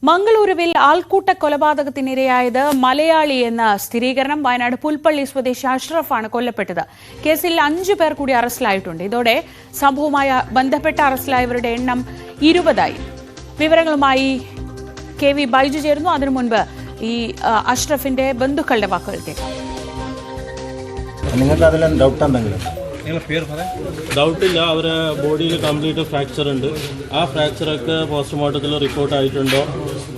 മംഗളൂരുവിൽ ആൾക്കൂട്ട കൊലപാതകത്തിനിരയായത് മലയാളി എന്ന സ്ഥിരീകരണം. വയനാട് പുൽപ്പള്ളി സ്വദേശി അഷ്റഫാണ് കൊല്ലപ്പെട്ടത്. കേസിൽ 5 പേർ കൂടി അറസ്റ്റിലായിട്ടുണ്ട്. ഇതോടെ സംഭവവുമായി ബന്ധപ്പെട്ട അറസ്റ്റിലായവരുടെ എണ്ണം 20ആയി. വിവരങ്ങളുമായി KV ബൈജു ചേരുന്നു. അതിനു മുൻപ് ഈ അഷ്റഫിന്റെ ബന്ധുക്കളുടെ വാക്കുകൾ കേൾക്കാം. നിങ്ങൾക്ക് അതിൽ ഡൗട്ട് എന്തെങ്കിലും? ഡൗട്ടില്ല. അവരെ ബോഡിയിൽ കംപ്ലീറ്റ് ഫ്രാക്ചർ ഉണ്ട്. ആ ഫ്രാക്ചറൊക്കെ പോസ്റ്റ്മോർട്ടത്തിൽ റിപ്പോർട്ട് ആയിട്ടുണ്ടോ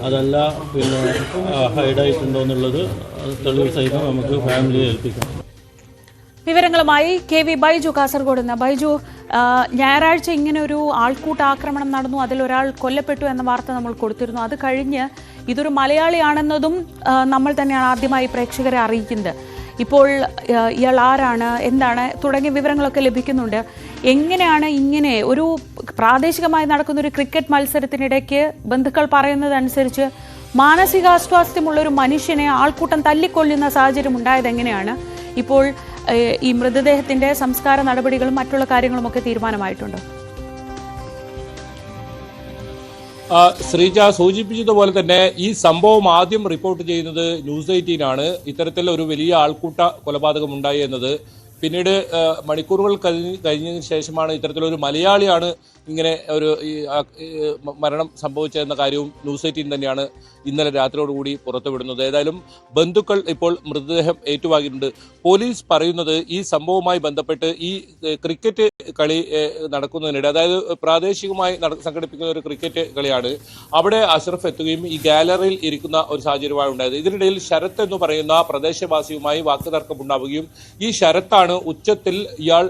അതല്ല പിന്നെ ഹൈഡ് ആയിട്ടുണ്ടോ എന്നുള്ളത് തെളിവ് സഹിതം നമുക്ക് ഫാമിലിയെ ഏൽപ്പിക്കാം. വിവരങ്ങളുമായി KV ബൈജു കാസർഗോഡ് നിന്ന്. ബൈജു, ഞായറാഴ്ച ഇങ്ങനെ ഒരു ആൾക്കൂട്ട ആക്രമണം നടന്നു, അതിലൊരാൾ കൊല്ലപ്പെട്ടു എന്ന വാർത്ത നമ്മൾ കൊടുത്തിരുന്നു. അത് കഴിഞ്ഞ് ഇതൊരു മലയാളിയാണെന്നതും നമ്മൾ തന്നെയാണ് ആദ്യമായി പ്രേക്ഷകരെ അറിയിക്കുന്നത്. ഇപ്പോൾ ഇയാൾ ആരാണ്, എന്താണ് തുടങ്ങിയ വിവരങ്ങളൊക്കെ ലഭിക്കുന്നുണ്ട്. എങ്ങനെയാണ് ഇങ്ങനെ ഒരു പ്രാദേശികമായി നടക്കുന്ന ഒരു ക്രിക്കറ്റ് മത്സരത്തിനിടയ്ക്ക് ബന്ധുക്കൾ പറയുന്നതനുസരിച്ച് മാനസികാസ്വാസ്ഥ്യമുള്ള ഒരു മനുഷ്യനെ ആൾക്കൂട്ടം തല്ലിക്കൊല്ലുന്ന സാഹചര്യം ഉണ്ടായത് എങ്ങനെയാണ്? ഇപ്പോൾ ഈ മൃതദേഹത്തിന്റെ സംസ്കാര നടപടികളും മറ്റുള്ള കാര്യങ്ങളുമൊക്കെ തീരുമാനമായിട്ടുണ്ട്. ശ്രീജ സൂചിപ്പിച്ചതുപോലെ തന്നെ ഈ സംഭവം ആദ്യം റിപ്പോർട്ട് ചെയ്യുന്നത് ന്യൂസ് 18 ആണ്. ഇത്തരത്തിൽ ഒരു വലിയ ആൾക്കൂട്ട കൊലപാതകം ഉണ്ടായി എന്നത് പിന്നീട് മണിക്കൂറുകൾ കഴിഞ്ഞതിന് ശേഷമാണ് ഇത്തരത്തിലൊരു മലയാളിയാണ് ഇങ്ങനെ ഒരു മരണം സംഭവിച്ചതെന്ന കാര്യവും ന്യൂസ് 18 തന്നെയാണ് ഇന്നലെ രാത്രിയോടുകൂടി പുറത്തുവിടുന്നത്. ഏതായാലും ബന്ധുക്കൾ ഇപ്പോൾ മൃതദേഹം ഏറ്റുവാങ്ങിയിട്ടുണ്ട്. പോലീസ് പറയുന്നത് ഈ സംഭവവുമായി ബന്ധപ്പെട്ട് ഈ ക്രിക്കറ്റ് കളി നടക്കുന്നതിനിടെ, അതായത് പ്രാദേശികമായി സംഘടിപ്പിക്കുന്ന ഒരു ക്രിക്കറ്റ് കളിയാണ്, അവിടെ അഷ്റഫ് എത്തുകയും ഈ ഗാലറിയിൽ ഇരിക്കുന്ന ഒരു സാഹചര്യമാണ് ഉണ്ടായത്. ഇതിനിടയിൽ ശരത്ത് എന്ന് പറയുന്ന പ്രദേശവാസിയുമായി വാക്കുതർക്കം ഉണ്ടാവുകയും ഈ ശരത്താണ് ഉച്ചത്തിൽ ഇയാൾ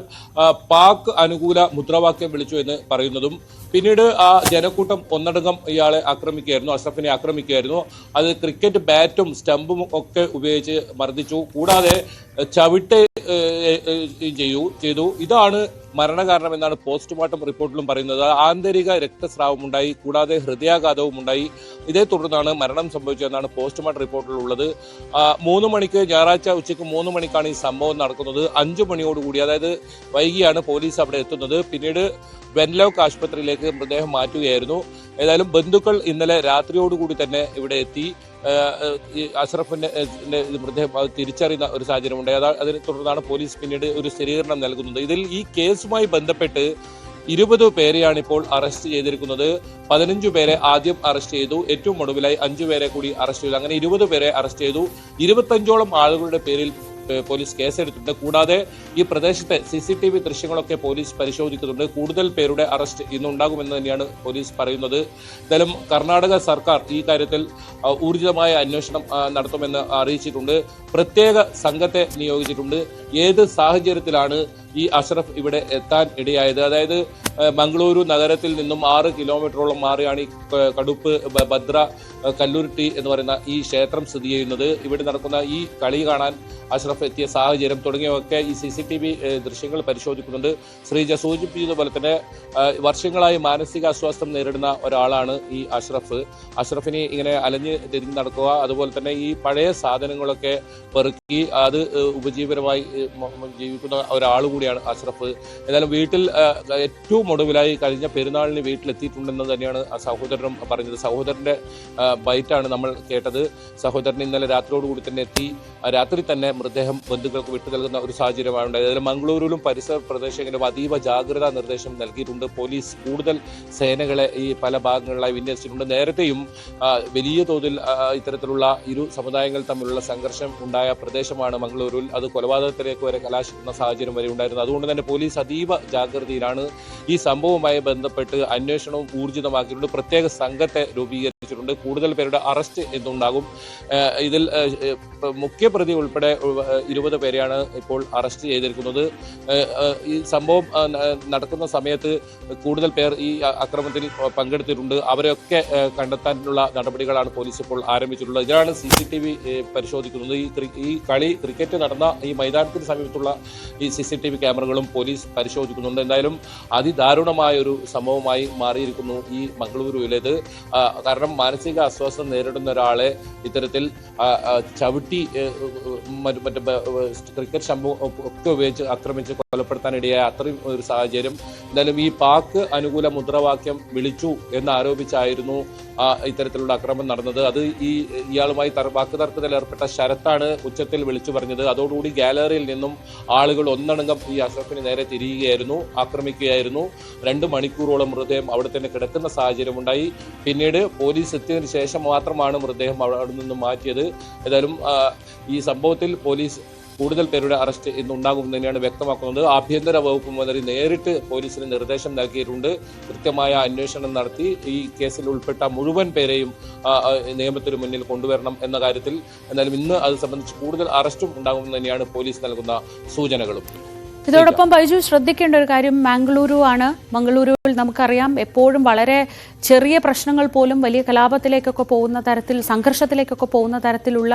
പാക് അനുകൂല മുദ്രാവാക്യം വിളിച്ചു എന്ന് പറയുന്നതും പിന്നീട് ആ ജനക്കൂട്ടം ഒന്നടങ്കം ഇയാളെ ആക്രമിക്കുകയായിരുന്നു, അഷ്റഫിനെ ആക്രമിക്കുകയായിരുന്നു. അത് ക്രിക്കറ്റ് ബാറ്റും സ്റ്റമ്പും ഒക്കെ ഉപയോഗിച്ച് മർദ്ദിച്ചു. കൂടാതെ ചവിട്ട് ചെയ്തു. ഇതാണ് മരണകാരണം എന്നാണ് പോസ്റ്റ്മോർട്ടം റിപ്പോർട്ടിലും പറയുന്നത്. ആന്തരിക രക്തസ്രാവം ഉണ്ടായി, കൂടാതെ ഹൃദയാഘാതവും ഉണ്ടായി. ഇതേ തുടർന്നാണ് മരണം സംഭവിച്ചതെന്നാണ് പോസ്റ്റ്മോർട്ടം റിപ്പോർട്ടിലുള്ളത്. 3 മണിക്ക് ഞായറാഴ്ച ഉച്ചയ്ക്ക് 3 മണിക്കാണ് ഈ സംഭവം നടക്കുന്നത്. 5 മണിയോടുകൂടി, അതായത് വൈകിയാണ് പോലീസ് അവിടെ എത്തുന്നത്. പിന്നീട് വെൻലോക്ക് ആശുപത്രിയിലേക്ക് മൃതദേഹം മാറ്റുകയായിരുന്നു. ഏതായാലും ബന്ധുക്കൾ ഇന്നലെ രാത്രിയോടുകൂടി തന്നെ ഇവിടെ എത്തി അഷ്റഫിന്റെ മൃതദേഹം തിരിച്ചറിയുന്ന ഒരു സാഹചര്യം ഉണ്ടായി. അതിനെ തുടർന്നാണ് പോലീസ് പിന്നീട് ഒരു സ്ഥിരീകരണം നൽകുന്നത്. ഇതിൽ ഈ കേസുമായി ബന്ധപ്പെട്ട് 20 പേരെയാണ് ഇപ്പോൾ അറസ്റ്റ് ചെയ്തിരിക്കുന്നത്. 15 പേരെ ആദ്യം അറസ്റ്റ് ചെയ്തു. ഏറ്റവും ഒടുവിലായി 5 പേരെ കൂടി അറസ്റ്റ് ചെയ്തു. അങ്ങനെ 20 പേരെ അറസ്റ്റ് ചെയ്തു. 25ഓളം ആളുകളുടെ പേരിൽ പോലീസ് കേസെടുത്തിട്ടുണ്ട്. കൂടാതെ ഈ പ്രദേശത്തെ CCTV ദൃശ്യങ്ങളൊക്കെ പോലീസ് പരിശോധിക്കുന്നുണ്ട്. കൂടുതൽ പേരുടെ അറസ്റ്റ് ഇന്നുണ്ടാകുമെന്ന് തന്നെയാണ് പോലീസ് പറയുന്നത്. എന്തായാലും കർണാടക സർക്കാർ ഈ കാര്യത്തിൽ ഊർജിതമായ അന്വേഷണം നടത്തുമെന്ന് അറിയിച്ചിട്ടുണ്ട്. പ്രത്യേക സംഘത്തെ നിയോഗിച്ചിട്ടുണ്ട്. ഏത് സാഹചര്യത്തിലാണ് ഈ അഷ്റഫ് ഇവിടെ എത്താൻ ഇടയായത്, അതായത് മംഗളൂരു നഗരത്തിൽ നിന്നും 6 കിലോമീറ്ററോളം മാറിയാണ് ഈ കടുപ്പ് ഭദ്ര കല്ലുരുട്ടി എന്ന് പറയുന്ന ഈ ക്ഷേത്രം സ്ഥിതി ചെയ്യുന്നത്. ഇവിടെ നടക്കുന്ന ഈ കളി കാണാൻ അഷ്റഫ് എത്തിയ സാഹചര്യം തുടങ്ങിയവയൊക്കെ ഈ CCTV ദൃശ്യങ്ങൾ പരിശോധിക്കുന്നുണ്ട്. ശ്രീജ സൂചിപ്പിച്ചതുപോലെ തന്നെ വർഷങ്ങളായി മാനസിക അസ്വാസ്ഥ്യം നേരിടുന്ന ഒരാളാണ് ഈ അഷ്റഫ്. അഷ്റഫിന് ഇങ്ങനെ അലഞ്ഞ് തിരിഞ്ഞ് നടക്കുക, അതുപോലെ തന്നെ ഈ പഴയ സാധനങ്ങളൊക്കെ പെറുക്കി അത് ഉപജീവനമായി ജീവിക്കുന്ന ഒരാൾ കൂടിയാണ് അഷ്റഫ്. ഏതായാലും വീട്ടിൽ ഏറ്റവും ഒടുവിലായി കഴിഞ്ഞ പെരുന്നാളിന് വീട്ടിലെത്തിയിട്ടുണ്ടെന്ന് തന്നെയാണ് ആ സഹോദരനും പറഞ്ഞത്. സഹോദരന്റെ ബൈറ്റാണ് നമ്മൾ കേട്ടത്. സഹോദരൻ ഇന്നലെ രാത്രിയോടുകൂടി തന്നെ എത്തി. രാത്രി തന്നെ മൃതദേഹം ബന്ധുക്കൾക്ക് വിട്ടു നൽകുന്ന ഒരു സാഹചര്യമാണ് ഉണ്ടായത്. അതിൽ മംഗളൂരുവിലും പരിസര പ്രദേശങ്ങളിലും അതീവ ജാഗ്രതാ നിർദ്ദേശം നൽകിയിട്ടുണ്ട്. പോലീസ് കൂടുതൽ സേനകളെ ഈ പല ഭാഗങ്ങളിലായി വിന്യസിച്ചിട്ടുണ്ട്. നേരത്തെയും വലിയ തോതിൽ ഇത്തരത്തിലുള്ള ഇരു സമുദായങ്ങൾ തമ്മിലുള്ള സംഘർഷം ഉണ്ടായ പ്രദേശമാണ് മംഗളൂരുവിൽ. അത് കൊലപാതകത്തിലേക്ക് വരെ കലാശിക്കുന്ന സാഹചര്യം വരെ ഉണ്ടായിരുന്നു. അതുകൊണ്ട് തന്നെ പോലീസ് അതീവ ജാഗ്രതയിലാണ്. ഈ സംഭവവുമായി ബന്ധപ്പെട്ട് അന്വേഷണവും ഊർജിതമാക്കിയിട്ടുണ്ട്. പ്രത്യേക സംഘത്തെ രൂപീകരിച്ചിട്ടുണ്ട്. കൂടുതൽ പേരുടെ അറസ്റ്റ് എന്നുണ്ടാകും. ഇതിൽ മുഖ്യപ്രതി ഉൾപ്പെടെ 20 പേരെയാണ് ഇപ്പോൾ അറസ്റ്റ് ചെയ്തിരിക്കുന്നത്. ഈ സംഭവം നടക്കുന്ന സമയത്ത് കൂടുതൽ പേർ ഈ അക്രമത്തിൽ പങ്കെടുത്തിട്ടുണ്ട്. അവരെയൊക്കെ കണ്ടെത്താനുള്ള നടപടികളാണ് പോലീസ് ഇപ്പോൾ ആരംഭിച്ചിട്ടുള്ളത്. ഇതിനാണ് CCTV പരിശോധിക്കുന്നത്. ഈ കളി ക്രിക്കറ്റ് നടന്ന ഈ മൈതാനത്തിന് സമീപത്തുള്ള ഈ CCTV ക്യാമറകളും പോലീസ് പരിശോധിക്കുന്നുണ്ട്. എന്തായാലും അതിദാരുണമായ ഒരു സംഭവമായി മാറിയിരിക്കുന്നു ഈ മംഗളൂരുവിലേത്. കാരണം മാനസിക അസ്വസ്ഥത നേരിടുന്ന ഒരാളെ ഇത്തരത്തിൽ ചവിട്ടി മറ്റേ ക്രിക്കറ്റ് സംഭവം ഒക്കെ ഉപയോഗിച്ച് ആക്രമിച്ച് കൊലപ്പെടുത്താനിടയായ അത്രയും ഒരു സാഹചര്യം എന്തായാലും ഈ പാക് അനുകൂല മുദ്രാവാക്യം വിളിച്ചു എന്നാരോപിച്ചായിരുന്നു ഇത്തരത്തിലുള്ള ആക്രമണം നടന്നത്. അത് ഇയാളുമായി വാക്ക് തർക്കത്തിൽ ഏർപ്പെട്ട ശരത്താണ് ഉച്ചത്തിൽ വിളിച്ചു പറഞ്ഞത്. അതോടുകൂടി ഗാലറിയിൽ നിന്നും ആളുകൾ ഒന്നടങ്കം ഈ അഷ്റഫിന് നേരെ തിരിയുകയായിരുന്നു, ആക്രമിക്കുകയായിരുന്നു. 2 മണിക്കൂറോളം മൃതദേഹം അവിടെ തന്നെ കിടക്കുന്ന സാഹചര്യമുണ്ടായി. പിന്നീട് പോലീസ് എത്തിയതിനു ശേഷം മാത്രമാണ് മൃതദേഹം അവിടെ നിന്നും മാറ്റിയത്. ഏതായാലും ഈ സംഭവത്തിൽ പോലീസ് കൂടുതൽ പേരുടെ അറസ്റ്റ് ഇന്നുണ്ടാകുമെന്ന് തന്നെയാണ് വ്യക്തമാക്കുന്നത്. ആഭ്യന്തര വകുപ്പ് മന്ത്രി നേരിട്ട് പോലീസിന് നിർദ്ദേശം നൽകിയിട്ടുണ്ട്. കൃത്യമായ അന്വേഷണം നടത്തി ഈ കേസിൽ ഉൾപ്പെട്ട മുഴുവൻ പേരെയും നിയമത്തിന് മുന്നിൽ കൊണ്ടുവരണം എന്ന കാര്യത്തിൽ. എന്നാലും ഇന്ന് അത് സംബന്ധിച്ച് കൂടുതൽ അറസ്റ്റും ഉണ്ടാകുമെന്ന് തന്നെയാണ് പോലീസ് നൽകുന്ന സൂചനകളും. ഇതോടൊപ്പം ബൈജു ശ്രദ്ധിക്കേണ്ട ഒരു കാര്യം മംഗളൂരു ആണ്. മംഗളൂരുവിൽ നമുക്കറിയാം എപ്പോഴും വളരെ ചെറിയ പ്രശ്നങ്ങൾ പോലും വലിയ കലാപത്തിലേക്കൊക്കെ പോകുന്ന തരത്തിൽ, സംഘർഷത്തിലേക്കൊക്കെ പോകുന്ന തരത്തിലുള്ള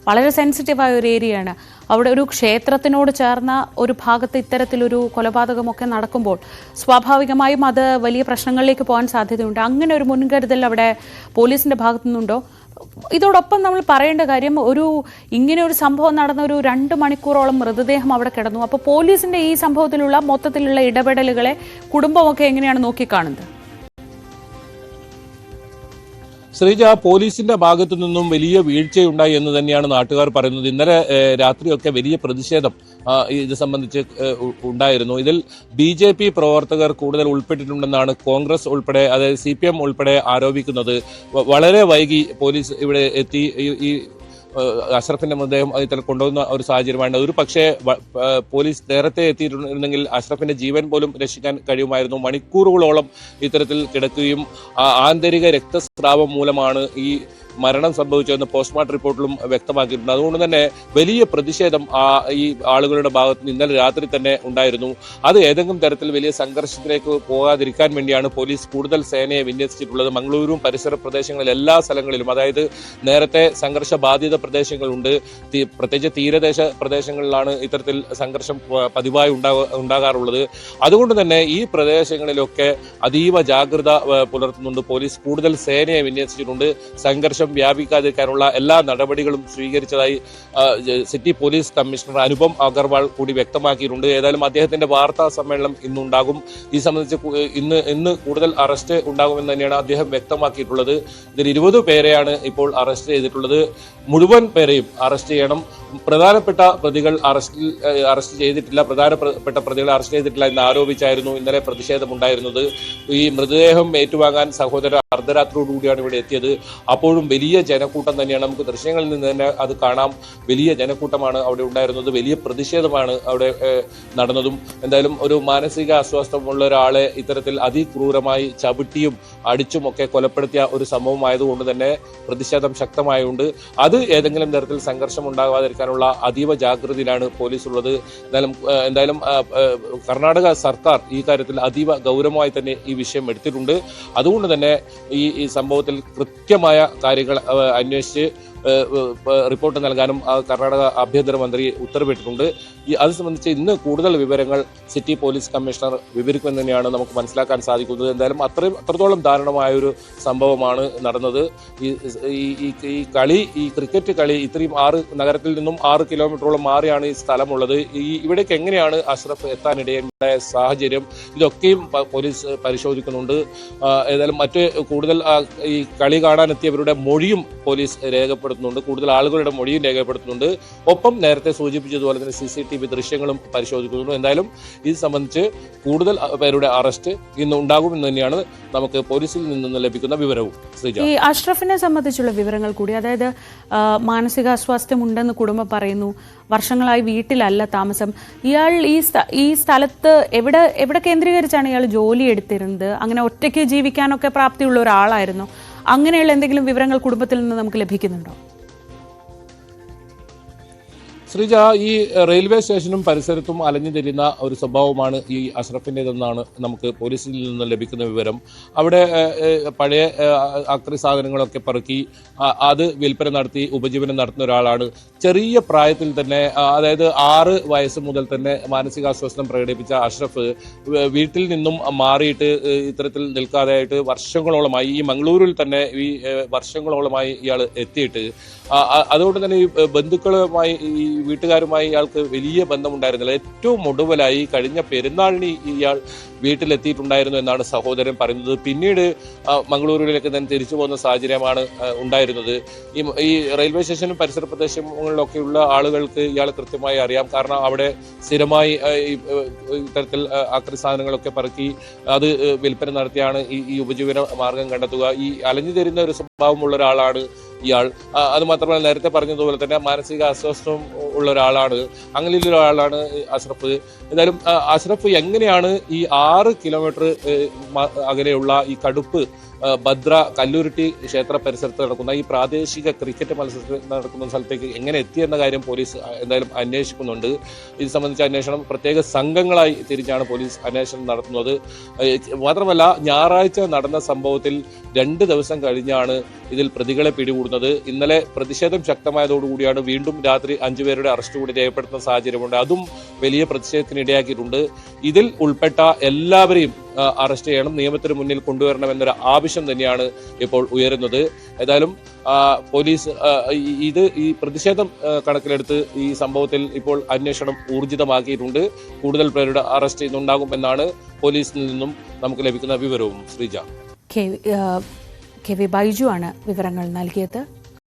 വളരെ സെൻസിറ്റീവായ ഒരു ഏരിയയാണ്. അവിടെ ഒരു ക്ഷേത്രത്തിനോട് ചേർന്ന ഒരു ഭാഗത്ത് ഇത്തരത്തിലൊരു കൊലപാതകമൊക്കെ നടക്കുമ്പോൾ സ്വാഭാവികമായും അത് വലിയ പ്രശ്നങ്ങളിലേക്ക് പോകാൻ സാധ്യതയുണ്ട്. അങ്ങനെ ഒരു മുൻകരുതൽ അവിടെ പോലീസിന്റെ ഭാഗത്തു നിന്നുണ്ടോ? ഇതോടൊപ്പം നമ്മൾ പറയേണ്ട കാര്യം, ഇങ്ങനെ ഒരു സംഭവം നടന്ന 2 മണിക്കൂറോളം മൃതദേഹം അവിടെ കിടന്നു. അപ്പോൾ പോലീസിന്റെ ഈ സംഭവത്തിലുള്ള മൊത്തത്തിലുള്ള ഇടപെടലുകളെ കുടുംബമൊക്കെ എങ്ങനെയാണ് നോക്കിക്കാണുന്നത്? ശ്രീജ, പോലീസിന്റെ ഭാഗത്തു നിന്നും വലിയ വീഴ്ചയുണ്ടായി എന്ന് തന്നെയാണ് നാട്ടുകാർ പറയുന്നത്. ഇന്നലെ രാത്രിയൊക്കെ വലിയ പ്രതിഷേധം ഇത് സംബന്ധിച്ച് ഉണ്ടായിരുന്നു. ഇതിൽ BJP പ്രവർത്തകർ കൂടുതൽ ഉൾപ്പെട്ടിട്ടുണ്ടെന്നാണ് കോൺഗ്രസ് ഉൾപ്പെടെ, അതായത് CPM ഉൾപ്പെടെ ആരോപിക്കുന്നത്. വളരെ വൈകി പോലീസ് ഇവിടെ എത്തി ഈ അഷ്റഫിന്റെ മൃതദേഹം ഇത്തരം കൊണ്ടുവന്ന ഒരു സാഹചര്യമാണ്. ഒരു പക്ഷേ പോലീസ് നേരത്തെ എത്തിയിരുന്നെങ്കിൽ അഷ്റഫിന്റെ ജീവൻ പോലും രക്ഷിക്കാൻ കഴിയുമായിരുന്നു. മണിക്കൂറുകളോളം ഇത്തരത്തിൽ കിടക്കുകയും ആന്തരിക രക്തസ്രാവം മൂലമാണ് ഈ മരണം സംഭവിച്ചതെന്ന് പോസ്റ്റ്മോർട്ടം റിപ്പോർട്ടിലും വ്യക്തമാക്കിയിട്ടുണ്ട്. അതുകൊണ്ട് തന്നെ വലിയ പ്രതിഷേധം ഈ ആളുകളുടെ ഭാഗത്ത് ഇന്നലെ രാത്രി തന്നെ ഉണ്ടായിരുന്നു. അത് ഏതെങ്കിലും തരത്തിൽ വലിയ സംഘർഷത്തിലേക്ക് പോകാതിരിക്കാൻ വേണ്ടിയാണ് പോലീസ് കൂടുതൽ സേനയെ വിന്യസിച്ചിട്ടുള്ളത്. മംഗളൂരും പരിസര പ്രദേശങ്ങളിൽ എല്ലാ സ്ഥലങ്ങളിലും, അതായത് നേരത്തെ സംഘർഷ ബാധിത പ്രദേശങ്ങളുണ്ട്, പ്രത്യേകിച്ച് തീരദേശ പ്രദേശങ്ങളിലാണ് ഇത്തരത്തിൽ സംഘർഷം പതിവായി ഉണ്ടാകാറുള്ളത്. അതുകൊണ്ട് തന്നെ ഈ പ്രദേശങ്ങളിലൊക്കെ അതീവ ജാഗ്രത പുലർത്തുന്നുണ്ട് പോലീസ്. കൂടുതൽ സേനയെ വിന്യസിച്ചിട്ടുണ്ട്. സംഘർഷം വ്യാപിക്കാതിരിക്കാനുള്ള എല്ലാ നടപടികളും സ്വീകരിച്ചതായി city police commissioner Anupam Agarwal കൂടി വ്യക്തമാക്കിയിട്ടുണ്ട്. ഏതായാലും അദ്ദേഹത്തിന്റെ വാർത്താ സമ്മേളനം ഇന്നുണ്ടാകും. ഈ സംബന്ധിച്ച് ഇന്ന് കൂടുതൽ അറസ്റ്റ് ഉണ്ടാകുമെന്ന് തന്നെയാണ് അദ്ദേഹം വ്യക്തമാക്കിയിട്ടുള്ളത്. ഇതിൽ 20 പേരെയാണ് ഇപ്പോൾ അറസ്റ്റ് ചെയ്തിട്ടുള്ളത്. മുഴുവൻ പേരെയും അറസ്റ്റ് ചെയ്യണം. പ്രധാനപ്പെട്ട പ്രതികൾ അറസ്റ്റ് ചെയ്തിട്ടില്ല, പ്രധാനപ്പെട്ട പ്രതികളെ അറസ്റ്റ് ചെയ്തിട്ടില്ല എന്ന് ആരോപിച്ചായിരുന്നു ഇന്നലെ പ്രതിഷേധമുണ്ടായിരുന്നത്. ഈ മൃതദേഹം ഏറ്റുവാങ്ങാൻ സഹോദരൻ അർദ്ധരാത്രിയോടുകൂടിയാണ് ഇവിടെ എത്തിയത്. അപ്പോഴും വലിയ ജനക്കൂട്ടം തന്നെയാണ്. നമുക്ക് ദൃശ്യങ്ങളിൽ നിന്ന് തന്നെ അത് കാണാം. വലിയ ജനക്കൂട്ടമാണ് അവിടെ ഉണ്ടായിരുന്നത്. വലിയ പ്രതിഷേധമാണ് അവിടെ നടന്നതും. എന്തായാലും ഒരു മാനസിക അസ്വസ്ഥമുള്ള ഒരാളെ ഇത്തരത്തിൽ അതിക്രൂരമായി ചവിട്ടിയും അടിച്ചും ഒക്കെ കൊലപ്പെടുത്തിയ ഒരു സംഭവമായതുകൊണ്ട് തന്നെ പ്രതിഷേധം ശക്തമായുണ്ട്. അത് ഏതെങ്കിലും തരത്തിൽ സംഘർഷം ഉണ്ടാകാതിരിക്കാനുള്ള അതീവ ജാഗ്രതയിലാണ് പോലീസ് ഉള്ളത്. എന്തായാലും കർണാടക സർക്കാർ ഈ കാര്യത്തിൽ അതീവ ഗൗരവമായി തന്നെ ഈ വിഷയം എടുത്തിട്ടുണ്ട്. അതുകൊണ്ട് തന്നെ ഈ സംഭവത്തിൽ കൃത്യമായ കാര്യങ്ങൾ അന്വേഷിച്ച് റിപ്പോർട്ട് നൽകാനും കർണാടക ആഭ്യന്തരമന്ത്രി ഉത്തരവിട്ടിട്ടുണ്ട്. അത് സംബന്ധിച്ച് ഇന്ന് കൂടുതൽ വിവരങ്ങൾ സിറ്റി പോലീസ് കമ്മീഷണർ വിവരിക്കുമെന്ന് തന്നെയാണ് നമുക്ക് മനസ്സിലാക്കാൻ സാധിക്കുന്നത്. എന്തായാലും അത്രത്തോളം ദാരുണമായൊരു സംഭവമാണ് നടന്നത്. ഈ ക്രിക്കറ്റ് കളി ഇത്രയും നഗരത്തിൽ നിന്നും 6 കിലോമീറ്ററോളം മാറിയാണ് ഈ സ്ഥലമുള്ളത്. ഇവിടേക്ക് എങ്ങനെയാണ് അഷ്റഫ് എത്താനിടയുണ്ടായ സാഹചര്യം, ഇതൊക്കെയും പോലീസ് പരിശോധിക്കുന്നുണ്ട്. ഏതായാലും കൂടുതൽ ഈ കളി കാണാനെത്തിയവരുടെ മൊഴിയും പോലീസ് രേഖപ്പെടുത്തുന്നുണ്ട്. കൂടുതൽ ആളുകളുടെ മൊഴിയും രേഖപ്പെടുത്തുന്നുണ്ട്. ഒപ്പം നേരത്തെ സൂചിപ്പിച്ചതുപോലെ തന്നെ CCTV ദൃശ്യങ്ങളും പരിശോധിക്കുന്നുണ്ട്. എന്തായാലും ഇത് സംബന്ധിച്ച് കൂടുതൽ പേരുടെ അറസ്റ്റ് ഇന്ന് ഉണ്ടാകുമെന്ന് തന്നെയാണ് നമുക്ക് പോലീസിൽ നിന്ന് ലഭിക്കുന്ന വിവരവും. ഈ അഷ്റഫിനെ സംബന്ധിച്ചുള്ള വിവരങ്ങൾ കൂടി, അതായത് മാനസികാസ്വാസ്ഥ്യമുണ്ടെന്ന് കുടുംബം പറയുന്നു. വർഷങ്ങളായി വീട്ടിലല്ല താമസം. ഇയാൾ ഈ സ്ഥലത്ത് എവിടെ കേന്ദ്രീകരിച്ചാണ് ഇയാൾ ജോലി എടുത്തിരുന്നത്? അങ്ങനെ ഒറ്റയ്ക്ക് ജീവിക്കാനൊക്കെ പ്രാപ്തിയുള്ള ഒരാളായിരുന്നു. അങ്ങനെയുള്ള എന്തെങ്കിലും വിവരങ്ങൾ കുടുംബത്തിൽ നിന്ന് നമുക്ക് ലഭിക്കുന്നുണ്ടോ? ശ്രീജ, ഈ റെയിൽവേ സ്റ്റേഷനും പരിസരത്തും അലഞ്ഞു തിരിയുന്ന ഒരു സ്വഭാവമാണ് ഈ അഷ്റഫിൻ്റെതെന്നാണ് നമുക്ക് പോലീസിൽ നിന്ന് ലഭിക്കുന്ന വിവരം. അവിടെ പഴയ ആക്രി സാധനങ്ങളൊക്കെ പെറുക്കി അത് വിൽപ്പന നടത്തി ഉപജീവനം നടത്തുന്ന ഒരാളാണ്. ചെറിയ പ്രായത്തിൽ തന്നെ, അതായത് 6 വയസ്സ് മുതൽ തന്നെ മാനസികാസ്വാസ്ഥ്യം പ്രകടിപ്പിച്ച അഷ്റഫ് വീട്ടിൽ നിന്നും മാറിയിട്ട് ഇത്തരത്തിൽ നിൽക്കാതെയായിട്ട് വർഷങ്ങളോളമായി ഈ മംഗളൂരിൽ തന്നെ വർഷങ്ങളോളമായി ഇയാൾ എത്തിയിട്ട്, അതുകൊണ്ട് തന്നെ ഈ ബന്ധുക്കളുമായി ഈ വീട്ടുകാരുമായി ഇയാൾക്ക് വലിയ ബന്ധമുണ്ടായിരുന്നില്ല. ഏറ്റവും ഒടുവിലായി കഴിഞ്ഞ പെരുന്നാളിന് ഇയാൾ വീട്ടിലെത്തിയിട്ടുണ്ടായിരുന്നു എന്നാണ് സഹോദരൻ പറയുന്നത്. പിന്നീട് മംഗളൂരുവിലേക്ക് തന്നെ തിരിച്ചു പോകുന്ന സാഹചര്യമാണ് ഉണ്ടായിരുന്നത്. ഈ റെയിൽവേ സ്റ്റേഷനും പരിസര പ്രദേശങ്ങളിലൊക്കെയുള്ള ആളുകൾക്ക് ഇയാളെ കൃത്യമായി അറിയാം. കാരണം അവിടെ സ്ഥിരമായി ഇത്തരത്തിൽ ആക്രി സാധനങ്ങളൊക്കെ പറക്കി അത് വിൽപ്പന നടത്തിയാണ് ഈ ഉപജീവന മാർഗം കണ്ടെത്തുക. ഈ അലഞ്ഞു തരുന്ന ഒരു സ്വഭാവമുള്ള ഒരാളാണ് ഇയാൾ. അത് മാത്രമല്ല, നേരത്തെ പറഞ്ഞതുപോലെ തന്നെ മാനസിക അസ്വസ്ഥം ഉള്ള ഒരാളാണ്. അങ്ങനെയുള്ള ഒരാളാണ് അഷ്റഫ്. എന്തായാലും അഷ്റഫ് എങ്ങനെയാണ് ഈ 6 കിലോമീറ്റർ അകലെയുള്ള ഈ കടുപ്പ് ഭദ്ര കല്ലൂരിട്ടി ക്ഷേത്ര പരിസരത്ത് നടക്കുന്ന ഈ പ്രാദേശിക ക്രിക്കറ്റ് മത്സരം നടക്കുന്ന സ്ഥലത്തേക്ക് എങ്ങനെ എത്തിയെന്ന കാര്യം പോലീസ് എന്തായാലും അന്വേഷിക്കുന്നുണ്ട്. ഇത് സംബന്ധിച്ച അന്വേഷണം പ്രത്യേക സംഘങ്ങളായി തിരിച്ചാണ് പോലീസ് അന്വേഷണം നടത്തുന്നത്. മാത്രമല്ല, ഞായറാഴ്ച നടന്ന സംഭവത്തിൽ 2 ദിവസം കഴിഞ്ഞാണ് ഇതിൽ പ്രതികളെ പിടികൂടുന്നത്. ഇന്നലെ പ്രതിഷേധം ശക്തമായതോടുകൂടിയാണ് വീണ്ടും രാത്രി 5 പേരുടെ അറസ്റ്റ് കൂടി രേഖപ്പെടുത്തുന്ന സാഹചര്യമുണ്ട്. അതും വലിയ പ്രതിഷേധത്തിന് ഇടയാക്കിയിട്ടുണ്ട്. ഇതിൽ ഉൾപ്പെട്ട എല്ലാവരെയും അറസ്റ്റ് ചെയ്യണം, നിയമത്തിന് മുന്നിൽ കൊണ്ടുവരണം എന്നൊരു ആവശ്യം തന്നെയാണ് ഇപ്പോൾ ഉയരുന്നത്. ഏതായാലും പോലീസ് ഈ പ്രതിഷേധം കണക്കിലെടുത്ത് ഈ സംഭവത്തിൽ ഇപ്പോൾ അന്വേഷണം ഊർജിതമാക്കിയിട്ടുണ്ട്. കൂടുതൽ പേരുടെ അറസ്റ്റ് ചെയ്യുന്നുണ്ടാകും എന്നാണ് പോലീസിൽ നിന്നും നമുക്ക് ലഭിക്കുന്ന വിവരവും. ശ്രീജ, കെ വി ബൈജു ആണ് വിവരങ്ങൾ നൽകിയത്.